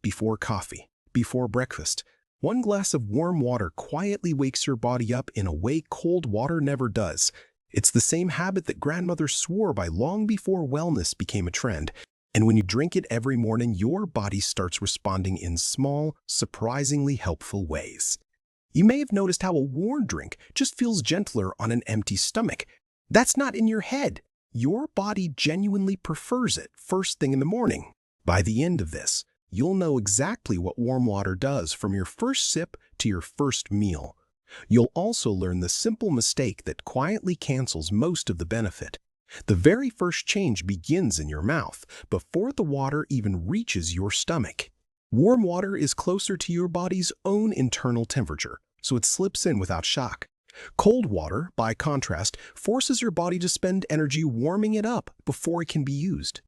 before coffee, before breakfast. One glass of warm water quietly wakes your body up in a way cold water never does. It's the same habit that grandmothers swore by long before wellness became a trend. And when you drink it every morning, your body starts responding in small, surprisingly helpful ways. You may have noticed how a warm drink just feels gentler on an empty stomach. That's not in your head. Your body genuinely prefers it first thing in the morning. By the end of this, you'll know exactly what warm water does from your first sip to your first meal. You'll also learn the simple mistake that quietly cancels most of the benefit. The very first change begins in your mouth before the water even reaches your stomach. Warm water is closer to your body's own internal temperature, so it slips in without shock. Cold water, by contrast, forces your body to spend energy warming it up before it can be used.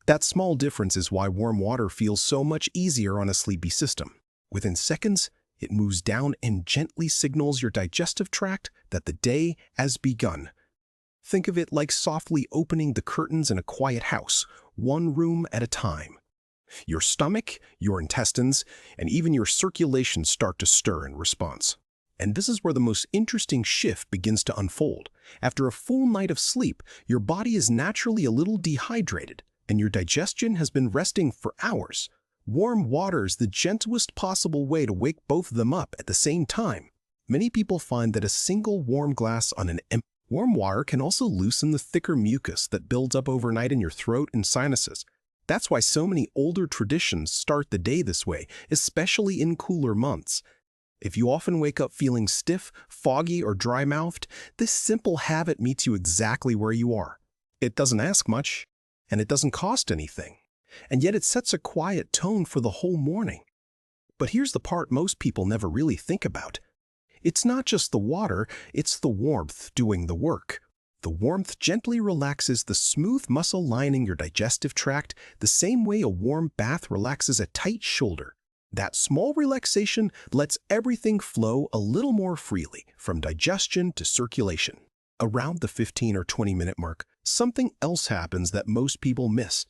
That small difference is why warm water feels so much easier on a sleepy system. Within seconds, it moves down and gently signals your digestive tract that the day has begun. Think of it like softly opening the curtains in a quiet house, one room at a time. Your stomach, your intestines, and even your circulation start to stir in response. And this is where the most interesting shift begins to unfold. After a full night of sleep, your body is naturally a little dehydrated, and your digestion has been resting for hours. Warm water is the gentlest possible way to wake both of them up at the same time. Many people find that a single warm glass on an empty warm water can also loosen the thicker mucus that builds up overnight in your throat and sinuses. That's why so many older traditions start the day this way, especially in cooler months. If you often wake up feeling stiff, foggy, or dry-mouthed, this simple habit meets you exactly where you are. It doesn't ask much, and it doesn't cost anything. And yet it sets a quiet tone for the whole morning. But here's the part most people never really think about. It's not just the water, it's the warmth doing the work. The warmth gently relaxes the smooth muscle lining your digestive tract the same way a warm bath relaxes a tight shoulder. That small relaxation lets everything flow a little more freely, from digestion to circulation. Around the 15 or 20-minute mark, something else happens that most people miss.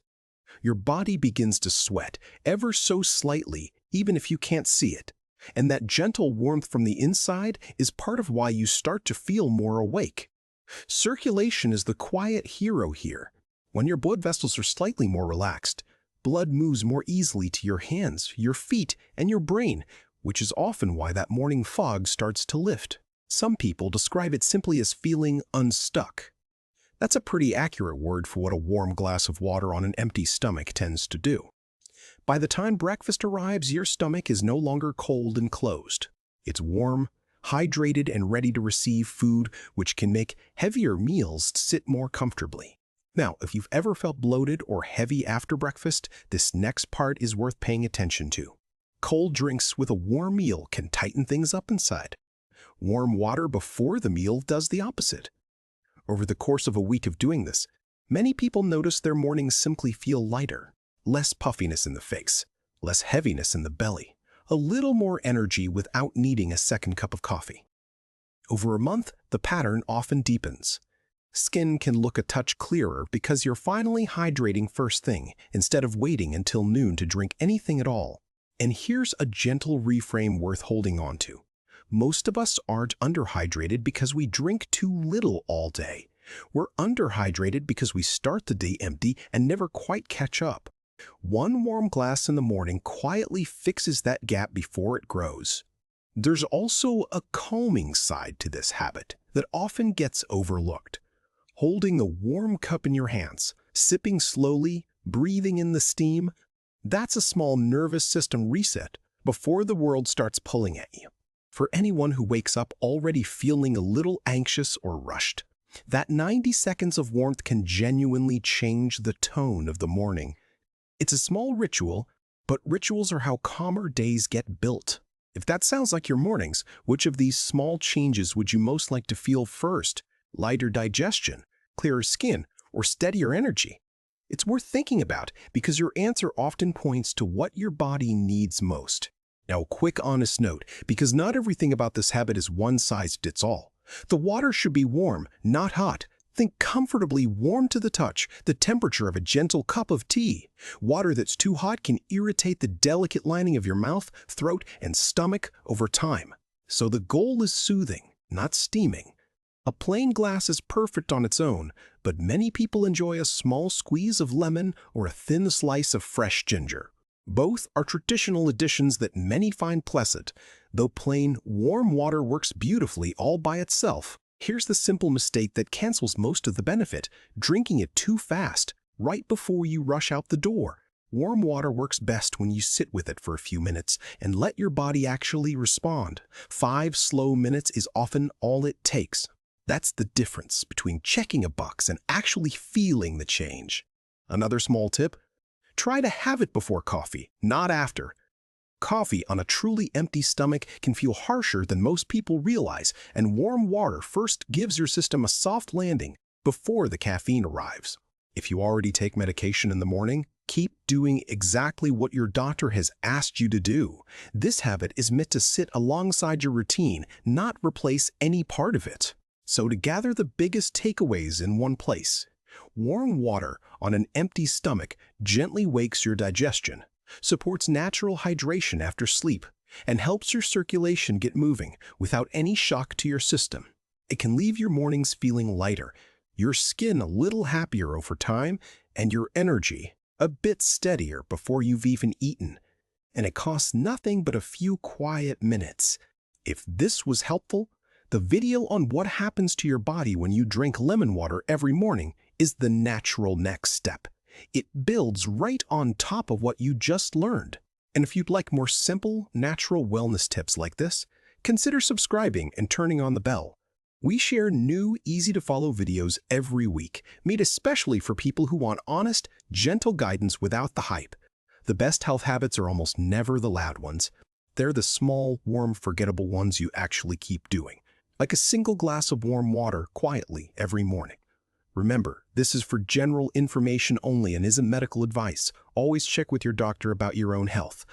Your body begins to sweat, ever so slightly, even if you can't see it. And that gentle warmth from the inside is part of why you start to feel more awake. Circulation is the quiet hero here. When your blood vessels are slightly more relaxed, blood moves more easily to your hands, your feet, and your brain, which is often why that morning fog starts to lift. Some people describe it simply as feeling unstuck. That's a pretty accurate word for what a warm glass of water on an empty stomach tends to do. By the time breakfast arrives, your stomach is no longer cold and closed. It's warm, hydrated, and ready to receive food, which can make heavier meals sit more comfortably. Now, if you've ever felt bloated or heavy after breakfast, this next part is worth paying attention to. Cold drinks with a warm meal can tighten things up inside. Warm water before the meal does the opposite. Over the course of a week of doing this, many people notice their mornings simply feel lighter, less puffiness in the face, less heaviness in the belly, a little more energy without needing a second cup of coffee. Over a month, the pattern often deepens. Skin can look a touch clearer because you're finally hydrating first thing instead of waiting until noon to drink anything at all. And here's a gentle reframe worth holding on to. Most of us aren't underhydrated because we drink too little all day. We're underhydrated because we start the day empty and never quite catch up. One warm glass in the morning quietly fixes that gap before it grows. There's also a calming side to this habit that often gets overlooked. Holding the warm cup in your hands, sipping slowly, breathing in the steam, that's a small nervous system reset before the world starts pulling at you. For anyone who wakes up already feeling a little anxious or rushed, that 90 seconds of warmth can genuinely change the tone of the morning. It's a small ritual, but rituals are how calmer days get built. If that sounds like your mornings, which of these small changes would you most like to feel first? Lighter digestion, clearer skin, or steadier energy? It's worth thinking about because your answer often points to what your body needs most. Now, a quick honest note, because not everything about this habit is one size fits all. The water should be warm, not hot. Think comfortably warm to the touch, the temperature of a gentle cup of tea. Water that's too hot can irritate the delicate lining of your mouth, throat, and stomach over time. So the goal is soothing, not steaming. A plain glass is perfect on its own, but many people enjoy a small squeeze of lemon or a thin slice of fresh ginger. Both are traditional additions that many find pleasant, though plain, warm water works beautifully all by itself. Here's the simple mistake that cancels most of the benefit: drinking it too fast, right before you rush out the door. Warm water works best when you sit with it for a few minutes and let your body actually respond. 5 slow minutes is often all it takes. That's the difference between checking a box and actually feeling the change. Another small tip: try to have it before coffee, not after. Coffee on a truly empty stomach can feel harsher than most people realize, and warm water first gives your system a soft landing before the caffeine arrives. If you already take medication in the morning, keep doing exactly what your doctor has asked you to do. This habit is meant to sit alongside your routine, not replace any part of it. So to gather the biggest takeaways in one place: warm water on an empty stomach gently wakes your digestion, supports natural hydration after sleep, and helps your circulation get moving without any shock to your system. It can leave your mornings feeling lighter, your skin a little happier over time, and your energy a bit steadier before you've even eaten. And it costs nothing but a few quiet minutes. If this was helpful, the video on what happens to your body when you drink lemon water every morning is the natural next step. It builds right on top of what you just learned. And if you'd like more simple, natural wellness tips like this, consider subscribing and turning on the bell. We share new, easy-to-follow videos every week, made especially for people who want honest, gentle guidance without the hype. The best health habits are almost never the loud ones. They're the small, warm, forgettable ones you actually keep doing, like a single glass of warm water quietly every morning. Remember, this is for general information only and isn't medical advice. Always check with your doctor about your own health.